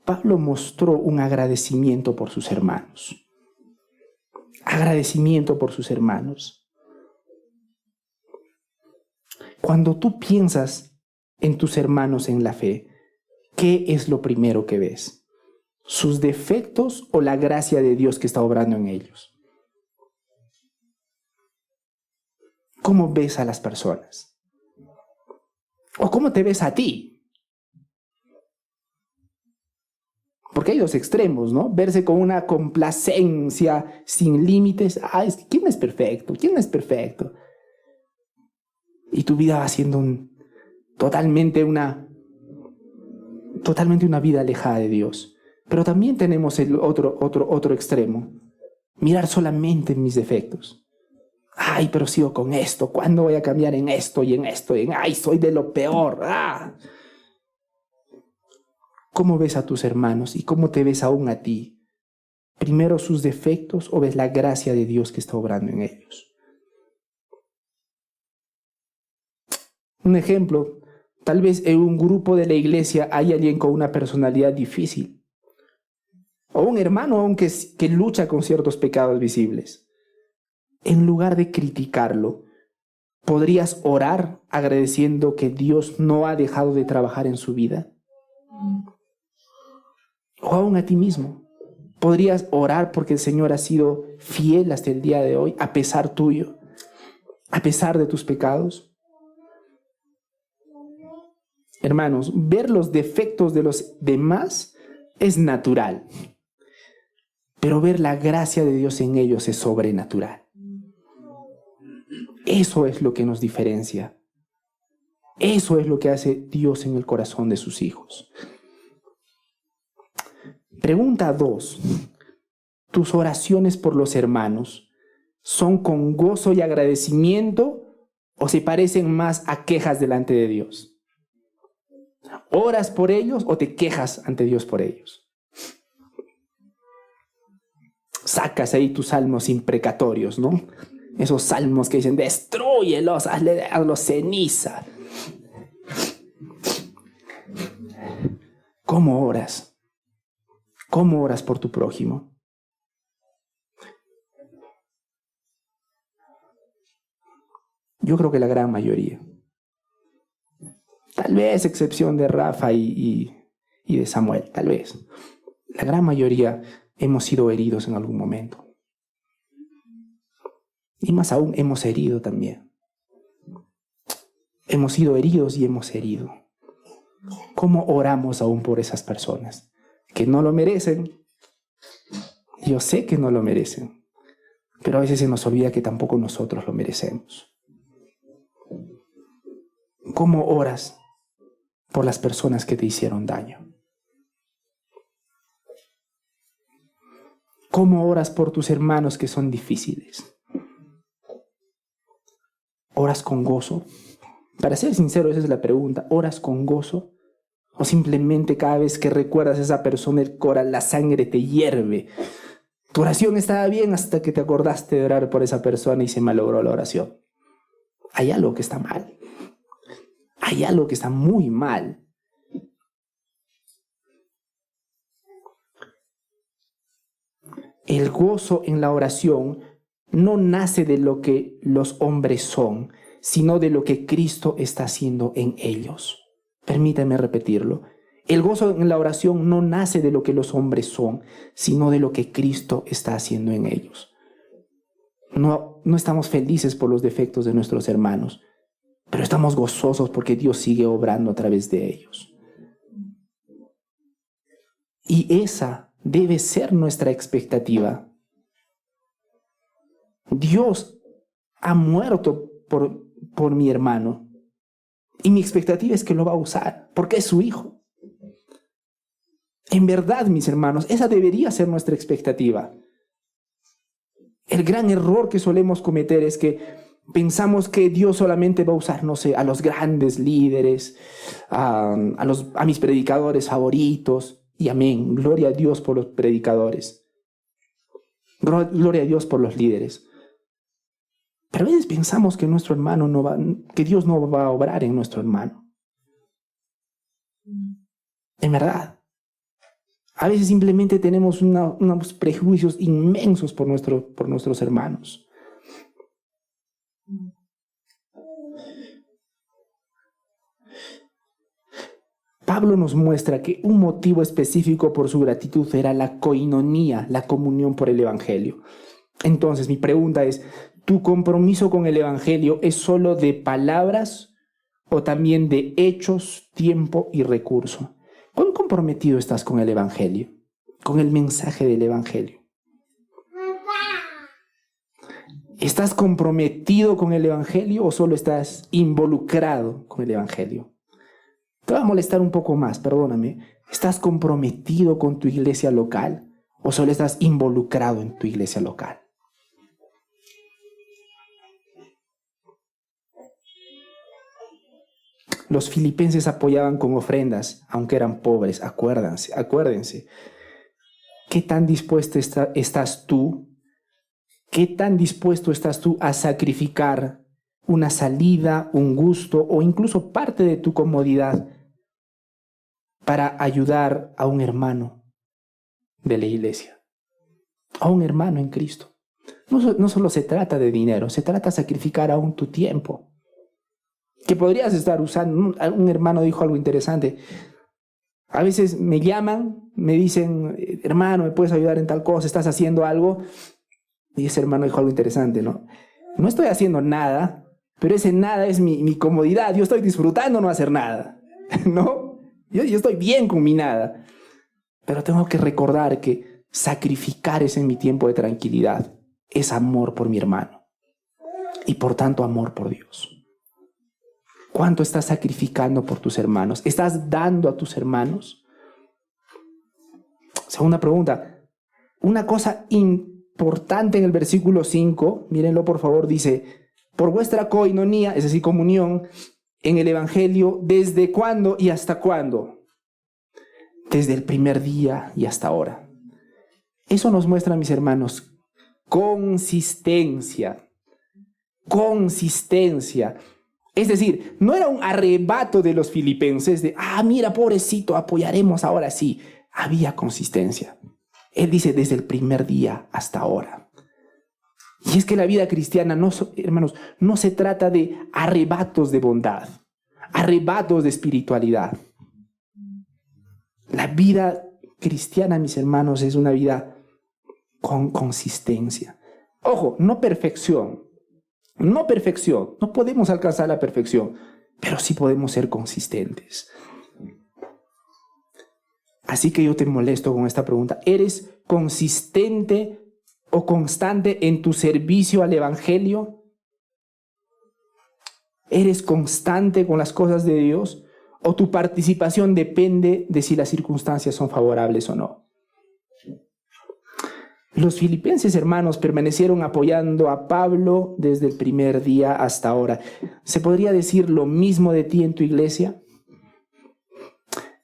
Pablo mostró un agradecimiento por sus hermanos. Agradecimiento por sus hermanos. Cuando tú piensas en tus hermanos en la fe, ¿qué es lo primero que ves? ¿Sus defectos o la gracia de Dios que está obrando en ellos? ¿Cómo ves a las personas? ¿O cómo te ves a ti? Porque hay dos extremos, ¿no? Verse con una complacencia sin límites. Es que ¿quién es perfecto? ¿Quién es perfecto? Y tu vida va siendo totalmente una vida alejada de Dios. Pero también tenemos el otro extremo. Mirar solamente en mis defectos. Pero sigo con esto. ¿Cuándo voy a cambiar en esto y en esto? Soy de lo peor. ¿Cómo ves a tus hermanos y cómo te ves aún a ti? ¿Primero sus defectos o ves la gracia de Dios que está obrando en ellos? Un ejemplo, tal vez en un grupo de la iglesia hay alguien con una personalidad difícil. O un hermano aún que lucha con ciertos pecados visibles. En lugar de criticarlo, ¿podrías orar agradeciendo que Dios no ha dejado de trabajar en su vida? O aún a ti mismo, ¿Podrías orar porque el Señor ha sido fiel hasta el día de hoy, a pesar tuyo, a pesar de tus pecados? Hermanos, ver los defectos de los demás es natural, pero ver la gracia de Dios en ellos es sobrenatural. Eso es lo que nos diferencia. Eso es lo que hace Dios en el corazón de sus hijos. Pregunta 2. ¿Tus oraciones por los hermanos son con gozo y agradecimiento o se parecen más a quejas delante de Dios? ¿Oras por ellos o te quejas ante Dios por ellos? Sacas ahí tus salmos imprecatorios, ¿no? Esos salmos que dicen, destrúyelos, hazlos ceniza. ¿Cómo oras? ¿Cómo oras por tu prójimo? Yo creo que la gran mayoría. Tal vez excepción de Rafa y de Samuel, tal vez. La gran mayoría hemos sido heridos en algún momento. Y más aún, hemos herido también. Hemos sido heridos y hemos herido. ¿Cómo oramos aún por esas personas que no lo merecen? Yo sé que no lo merecen, pero a veces se nos olvida que tampoco nosotros lo merecemos. ¿Cómo oras por las personas que te hicieron daño? ¿Cómo oras por tus hermanos que son difíciles? ¿Oras con gozo? Para ser sincero, esa es la pregunta. ¿Oras con gozo? ¿O simplemente cada vez que recuerdas a esa persona, la sangre te hierve? Tu oración estaba bien hasta que te acordaste de orar por esa persona y se malogró la oración. Hay algo que está mal. Hay algo que está muy mal. El gozo en la oración no nace de lo que los hombres son, sino de lo que Cristo está haciendo en ellos. Permítame repetirlo. El gozo en la oración no nace de lo que los hombres son, sino de lo que Cristo está haciendo en ellos. No estamos felices por los defectos de nuestros hermanos, pero estamos gozosos porque Dios sigue obrando a través de ellos. Y esa debe ser nuestra expectativa. Dios ha muerto por mi hermano y mi expectativa es que lo va a usar porque es su hijo. En verdad, mis hermanos, esa debería ser nuestra expectativa. El gran error que solemos cometer es que pensamos que Dios solamente va a usar, no sé, a los grandes líderes, a mis predicadores favoritos. Y amén, gloria a Dios por los predicadores. Gloria a Dios por los líderes. Pero a veces pensamos que nuestro hermano que Dios no va a obrar en nuestro hermano. En verdad. A veces simplemente tenemos unos prejuicios inmensos por nuestros hermanos. Pablo nos muestra que un motivo específico por su gratitud era la koinonía, la comunión por el Evangelio. Entonces, mi pregunta es, ¿tu compromiso con el Evangelio es solo de palabras o también de hechos, tiempo y recurso? ¿Cuán comprometido estás con el Evangelio? Con el mensaje del Evangelio. ¿Estás comprometido con el Evangelio o solo estás involucrado con el Evangelio? Te va a molestar un poco más, perdóname. ¿Estás comprometido con tu iglesia local o solo estás involucrado en tu iglesia local? Los filipenses apoyaban con ofrendas, aunque eran pobres. Acuérdense. ¿Qué tan dispuesto estás tú? ¿Qué tan dispuesto estás tú a sacrificar una salida, un gusto o incluso parte de tu comodidad para ayudar a un hermano de la iglesia, a un hermano en Cristo? No solo se trata de dinero, se trata de sacrificar aún tu tiempo, que podrías estar usando. Un hermano dijo algo interesante. A veces me llaman, me dicen, hermano, ¿me puedes ayudar en tal cosa? ¿Estás haciendo algo? Y ese hermano dijo algo interesante, ¿no? No estoy haciendo nada, pero ese nada es mi comodidad. Yo estoy disfrutando no hacer nada, ¿no? Yo estoy bien con mi nada. Pero tengo que recordar que sacrificar ese en mi tiempo de tranquilidad es amor por mi hermano y por tanto amor por Dios. ¿Cuánto estás sacrificando por tus hermanos? ¿Estás dando a tus hermanos? Segunda pregunta. Una cosa importante en el versículo 5, mírenlo por favor, dice, por vuestra koinonía, es decir, comunión, en el Evangelio, ¿desde cuándo y hasta cuándo? Desde el primer día y hasta ahora. Eso nos muestra, mis hermanos, consistencia. Consistencia. Es decir, no era un arrebato de los filipenses de, mira, pobrecito, apoyaremos ahora sí. Había consistencia. Él dice desde el primer día hasta ahora. Y es que la vida cristiana, hermanos, no se trata de arrebatos de bondad, arrebatos de espiritualidad. La vida cristiana, mis hermanos, es una vida con consistencia. Ojo, no perfección. No perfección. No podemos alcanzar la perfección, pero sí podemos ser consistentes. Así que yo te molesto con esta pregunta. ¿Eres consistente o constante en tu servicio al Evangelio? ¿Eres constante con las cosas de Dios? ¿O tu participación depende de si las circunstancias son favorables o no? Los filipenses, hermanos, permanecieron apoyando a Pablo desde el primer día hasta ahora. ¿Se podría decir lo mismo de ti en tu iglesia?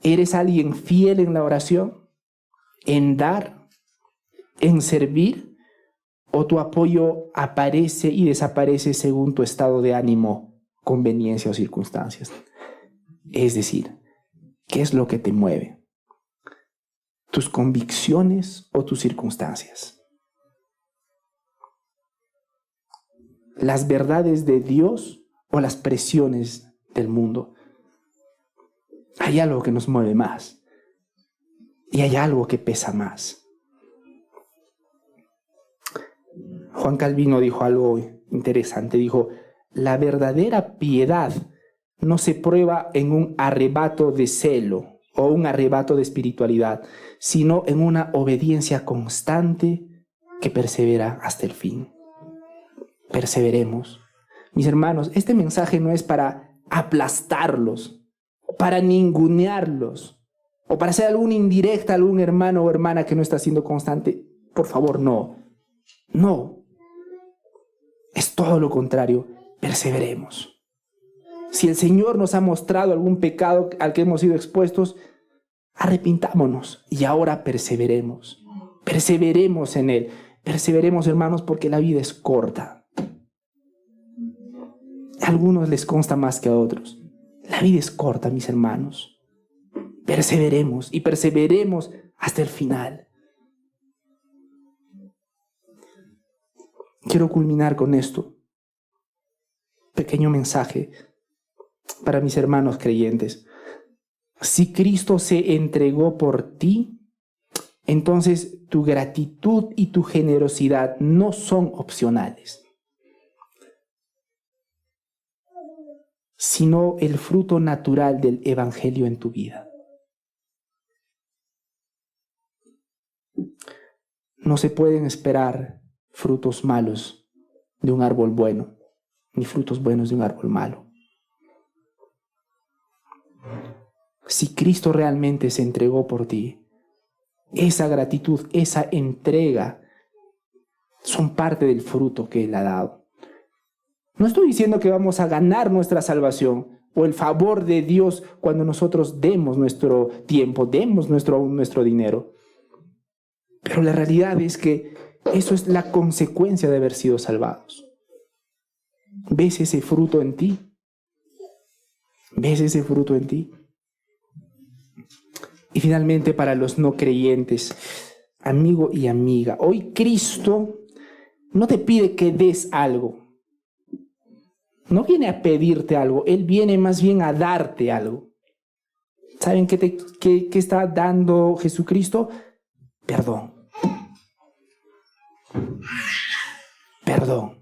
¿Eres alguien fiel en la oración, en dar, en servir? ¿O tu apoyo aparece y desaparece según tu estado de ánimo, conveniencia o circunstancias? Es decir, ¿qué es lo que te mueve? ¿Tus convicciones o tus circunstancias? ¿Las verdades de Dios o las presiones del mundo? Hay algo que nos mueve más y hay algo que pesa más. Juan Calvino dijo algo interesante, dijo, la verdadera piedad no se prueba en un arrebato de celo o un arrebato de espiritualidad, sino en una obediencia constante que persevera hasta el fin. Perseveremos. Mis hermanos, este mensaje no es para aplastarlos, para ningunearlos, o para hacer alguna indirecta a algún hermano o hermana que no está siendo constante. Por favor, no. No. Es todo lo contrario. Perseveremos. Si el Señor nos ha mostrado algún pecado al que hemos sido expuestos, arrepintámonos y ahora perseveremos. Perseveremos en Él. Perseveremos, hermanos, porque la vida es corta. A algunos les consta más que a otros. La vida es corta, mis hermanos. Perseveremos y perseveremos hasta el final. Quiero culminar con esto. Pequeño mensaje para mis hermanos creyentes. Si Cristo se entregó por ti, entonces tu gratitud y tu generosidad no son opcionales, sino el fruto natural del Evangelio en tu vida. No se pueden esperar frutos malos de un árbol bueno, ni frutos buenos de un árbol malo. Si Cristo realmente se entregó por ti, esa gratitud, esa entrega son parte del fruto que Él ha dado. No estoy diciendo que vamos a ganar nuestra salvación o el favor de Dios cuando nosotros demos nuestro tiempo, demos nuestro dinero. Pero la realidad es que eso es la consecuencia de haber sido salvados. ¿Ves ese fruto en ti? ¿Ves ese fruto en ti? Y finalmente, para los no creyentes, amigo y amiga, hoy Cristo no te pide que des algo. No viene a pedirte algo, Él viene más bien a darte algo. ¿Saben qué está dando Jesucristo? Perdón. Perdón.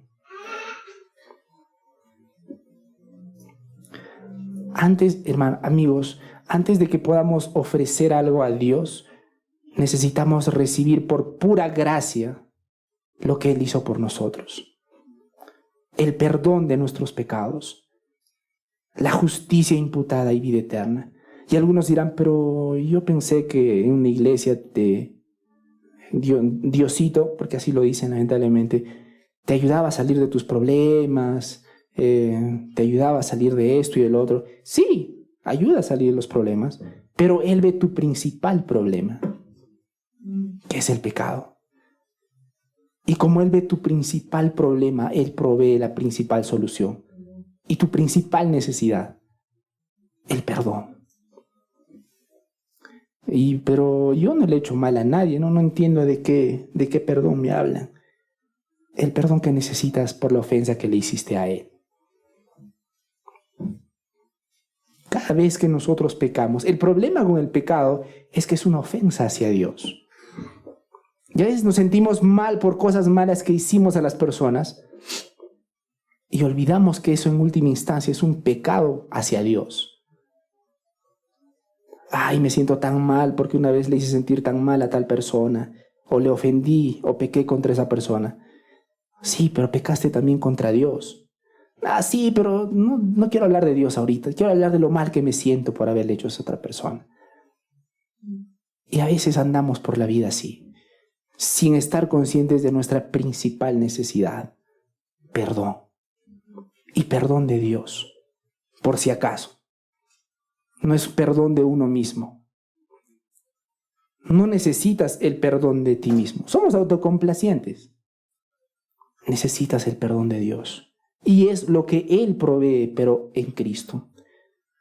Antes, hermanos, amigos, antes de que podamos ofrecer algo a Dios, necesitamos recibir por pura gracia lo que Él hizo por nosotros. El perdón de nuestros pecados, la justicia imputada y vida eterna. Y algunos dirán, pero yo pensé que en una iglesia Diosito, porque así lo dicen lamentablemente, te ayudaba a salir de tus problemas, te ayudaba a salir de esto y del otro. Sí, ayuda a salir de los problemas, pero Él ve tu principal problema, que es el pecado. Y como Él ve tu principal problema, Él provee la principal solución. Y tu principal necesidad, el perdón. Pero yo no le he hecho mal a nadie, no entiendo de qué perdón me hablan. El perdón que necesitas por la ofensa que le hiciste a Él. Cada vez que nosotros pecamos, el problema con el pecado es que es una ofensa hacia Dios. Y a veces nos sentimos mal por cosas malas que hicimos a las personas y olvidamos que eso en última instancia es un pecado hacia Dios. Ay, me siento tan mal porque una vez le hice sentir tan mal a tal persona, o le ofendí o pequé contra esa persona. Sí, pero pecaste también contra Dios. Ah, sí, pero no quiero hablar de Dios ahorita, quiero hablar de lo mal que me siento por haberle hecho a esa otra persona. Y a veces andamos por la vida así, sin estar conscientes de nuestra principal necesidad, perdón. Y perdón de Dios, por si acaso. No es perdón de uno mismo. No necesitas el perdón de ti mismo. Somos autocomplacientes. Necesitas el perdón de Dios. Y es lo que Él provee, pero en Cristo.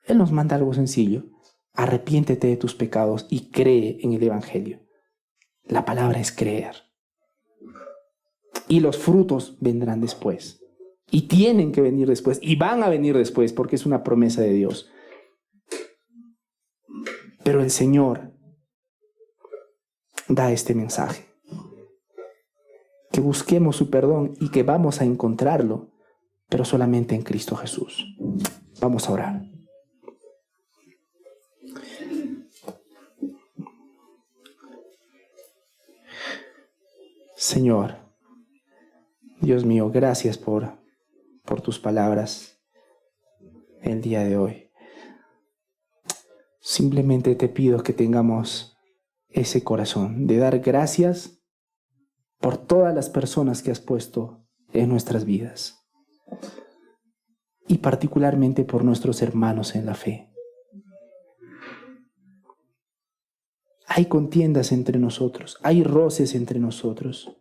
Él nos manda algo sencillo. Arrepiéntete de tus pecados y cree en el Evangelio. La palabra es creer. Y los frutos vendrán después. Y tienen que venir después. Y van a venir después porque es una promesa de Dios. Pero el Señor da este mensaje. Que busquemos su perdón y que vamos a encontrarlo, pero solamente en Cristo Jesús. Vamos a orar. Señor, Dios mío, gracias por tus palabras el día de hoy. Simplemente te pido que tengamos ese corazón de dar gracias por todas las personas que has puesto en nuestras vidas y particularmente por nuestros hermanos en la fe. Hay contiendas entre nosotros, hay roces entre nosotros,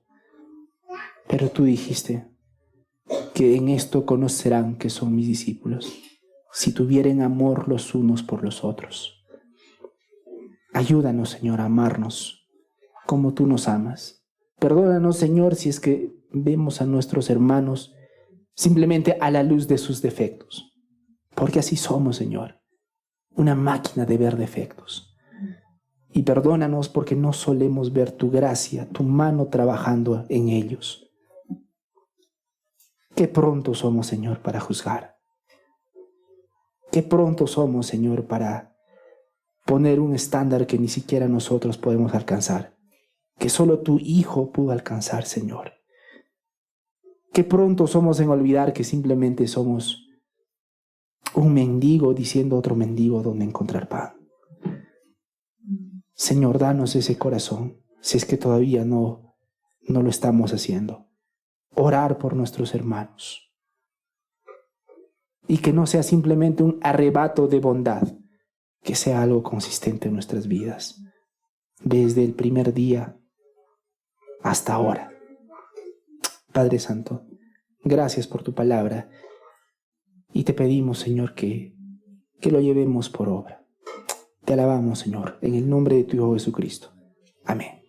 pero tú dijiste que en esto conocerán que son mis discípulos, si tuvieren amor los unos por los otros. Ayúdanos, Señor, a amarnos como tú nos amas. Perdónanos, Señor, si es que vemos a nuestros hermanos simplemente a la luz de sus defectos, porque así somos, Señor, una máquina de ver defectos. Y perdónanos porque no solemos ver tu gracia, tu mano trabajando en ellos. Qué pronto somos, Señor, para juzgar. Qué pronto somos, Señor, para poner un estándar que ni siquiera nosotros podemos alcanzar, que solo tu Hijo pudo alcanzar, Señor. Qué pronto somos en olvidar que simplemente somos un mendigo diciendo a otro mendigo dónde encontrar pan. Señor, danos ese corazón, si es que todavía no lo estamos haciendo. Orar por nuestros hermanos. Y que no sea simplemente un arrebato de bondad, que sea algo consistente en nuestras vidas, desde el primer día hasta ahora. Padre Santo, gracias por tu palabra y te pedimos, Señor, que lo llevemos por obra. Te alabamos, Señor, en el nombre de tu Hijo Jesucristo. Amén.